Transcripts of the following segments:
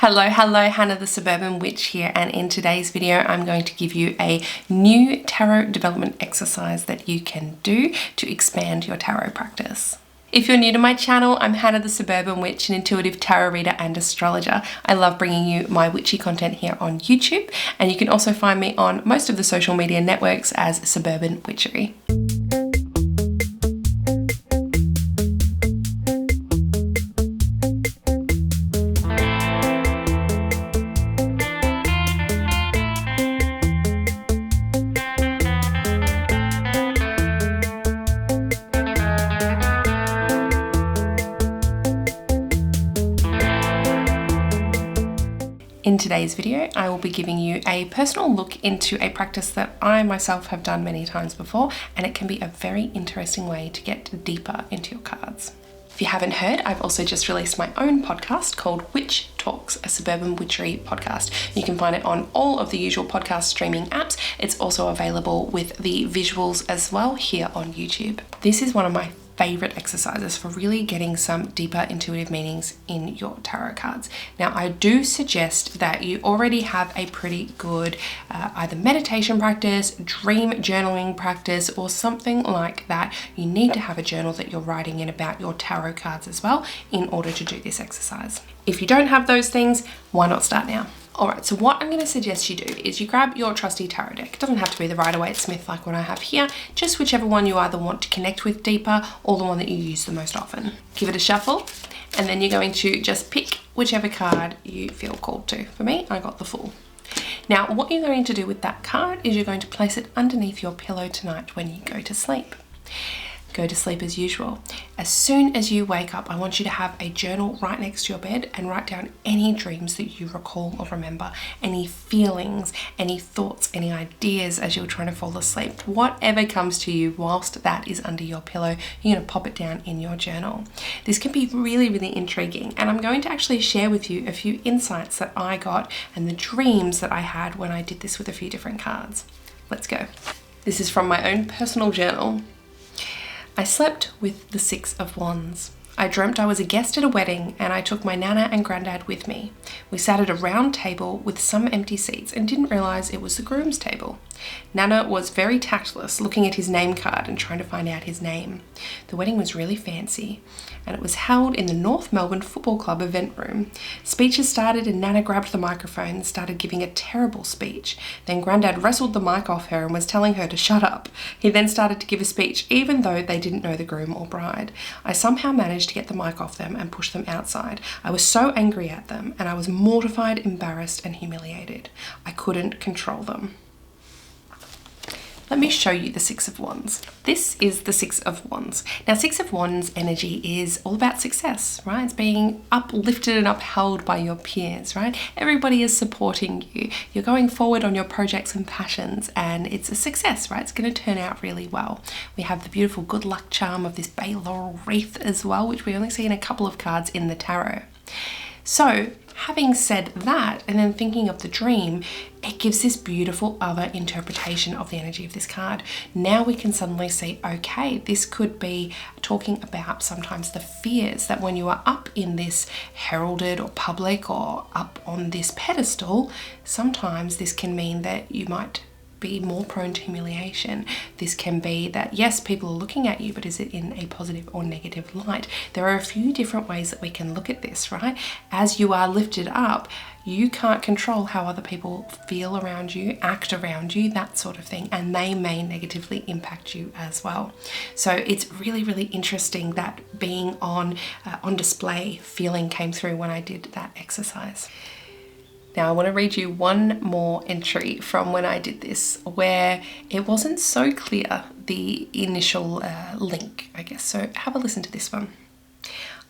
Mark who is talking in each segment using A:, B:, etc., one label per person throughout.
A: Hello, Hannah the Suburban Witch here, and in today's video I'm going to give you a new tarot development exercise that you can do to expand your tarot practice. If you're new to my channel, I'm Hannah the Suburban Witch, an intuitive tarot reader and astrologer. I love bringing you my witchy content here on YouTube, and you can also find me on most of the social media networks as Suburban Witchery. In today's video, I will be giving you a personal look into a practice that I myself have done many times before, and it can be a very interesting way to get deeper into your cards. If you haven't heard, I've also just released my own podcast called Witch Talks, a Suburban Witchery podcast. You can find it on all of the usual podcast streaming apps. It's also available with the visuals as well here on YouTube. This is one of my favorite exercises for really getting some deeper intuitive meanings in your tarot cards. Now, I do suggest that you already have a pretty good either meditation practice, dream journaling practice, or something like that. You need to have a journal that you're writing in about your tarot cards as well in order to do this exercise. If you don't have those things, why not start now? Alright, so what I'm going to suggest you do is you grab your trusty tarot deck. It doesn't have to be the Rider-Waite-Smith like what I have here, just whichever one you either want to connect with deeper or the one that you use the most often. Give it a shuffle, and then you're going to just pick whichever card you feel called to. For me, I got the Fool. Now, what you're going to do with that card is you're going to place it underneath your pillow tonight when you go to sleep. Go to sleep as usual. As soon as you wake up, I want you to have a journal right next to your bed and write down any dreams that you recall or remember, any feelings, any thoughts, any ideas as you're trying to fall asleep. Whatever comes to you whilst that is under your pillow, you're going to pop it down in your journal. This can be really, really intriguing, and I'm going to actually share with you a few insights that I got and the dreams that I had when I did this with a few different cards. Let's go. This is from my own personal journal. I slept with the Six of Wands. I dreamt I was a guest at a wedding and I took my Nana and Grandad with me. We sat at a round table with some empty seats and didn't realise it was the groom's table. Nana was very tactless, looking at his name card and trying to find out his name. The wedding was really fancy, and it was held in the North Melbourne Football Club event room. Speeches started and Nana grabbed the microphone and started giving a terrible speech. Then Grandad wrestled the mic off her and was telling her to shut up. He then started to give a speech even though they didn't know the groom or bride. I somehow managed to get the mic off them and push them outside. I was so angry at them, and I was mortified, embarrassed and humiliated. I couldn't control them. Let me show you the Six of Wands. This is the Six of Wands. Now, Six of Wands energy is all about success, right? It's being uplifted and upheld by your peers, right? Everybody is supporting you. You're going forward on your projects and passions, and it's a success, right? It's going to turn out really well. We have the beautiful good luck charm of this bay laurel wreath as well, which we only see in a couple of cards in the tarot. So, having said that, and then thinking of the dream, it gives this beautiful other interpretation of the energy of this card. Now we can suddenly see, okay, this could be talking about sometimes the fears that when you are up in this heralded or public or up on this pedestal, sometimes this can mean that you might be more prone to humiliation. This can be that, yes, people are looking at you, but is it in a positive or negative light? There are a few different ways that we can look at this, right? As you are lifted up, you can't control how other people feel around you, act around you, that sort of thing, and they may negatively impact you as well. So it's really, really interesting that being on display feeling came through when I did that exercise. Now, I want to read you one more entry from when I did this where it wasn't so clear, the initial link, I guess. So have a listen to this one.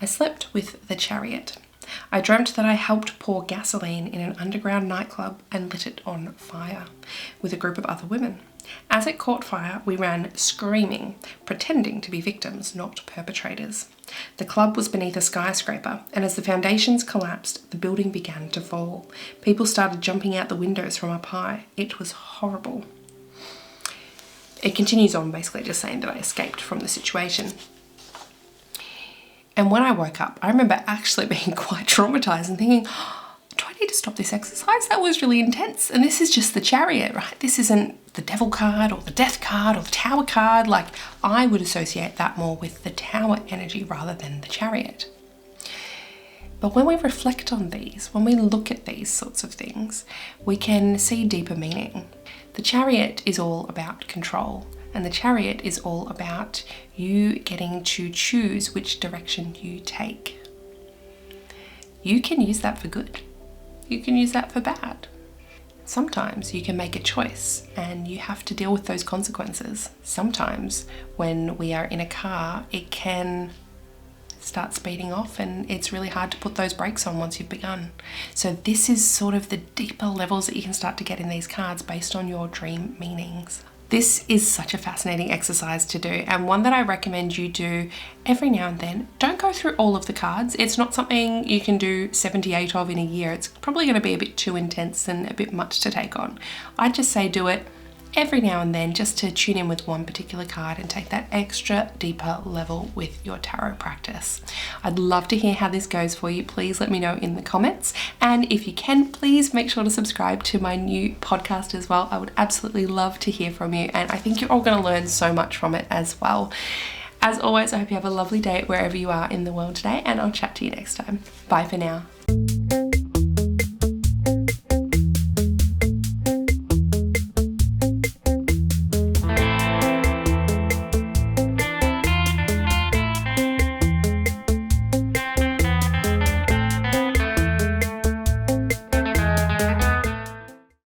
A: I slept with the Chariot. I dreamt that I helped pour gasoline in an underground nightclub and lit it on fire with a group of other women. As it caught fire, we ran screaming, pretending to be victims, not perpetrators. The club was beneath a skyscraper, and as the foundations collapsed, the building began to fall. People started jumping out the windows from up high. It was horrible. It continues on basically just saying that I escaped from the situation. And when I woke up, I remember actually being quite traumatized and thinking, do I need to stop this exercise. That was really intense. And this is just the Chariot, right? This isn't the Devil card or the Death card or the Tower card. Like, I would associate that more with the Tower energy rather than the Chariot. But when we reflect on these, when we look at these sorts of things, we can see deeper meaning. The Chariot is all about control, and the Chariot is all about you getting to choose which direction you take. You can use that for good. You can use that for bad. Sometimes you can make a choice and you have to deal with those consequences. Sometimes when we are in a car, it can start speeding off and it's really hard to put those brakes on once you've begun. So this is sort of the deeper levels that you can start to get in these cards based on your dream meanings. This is such a fascinating exercise to do, and one that I recommend you do every now and then. Don't go through all of the cards. It's not something you can do 78 of in a year. It's probably going to be a bit too intense and a bit much to take on. I'd just say do it every now and then just to tune in with one particular card and take that extra deeper level with your tarot practice. I'd love to hear how this goes for you. Please let me know in the comments. And if you can, please make sure to subscribe to my new podcast as well. I would absolutely love to hear from you. And I think you're all going to learn so much from it as well. As always, I hope you have a lovely day wherever you are in the world today, and I'll chat to you next time. Bye for now.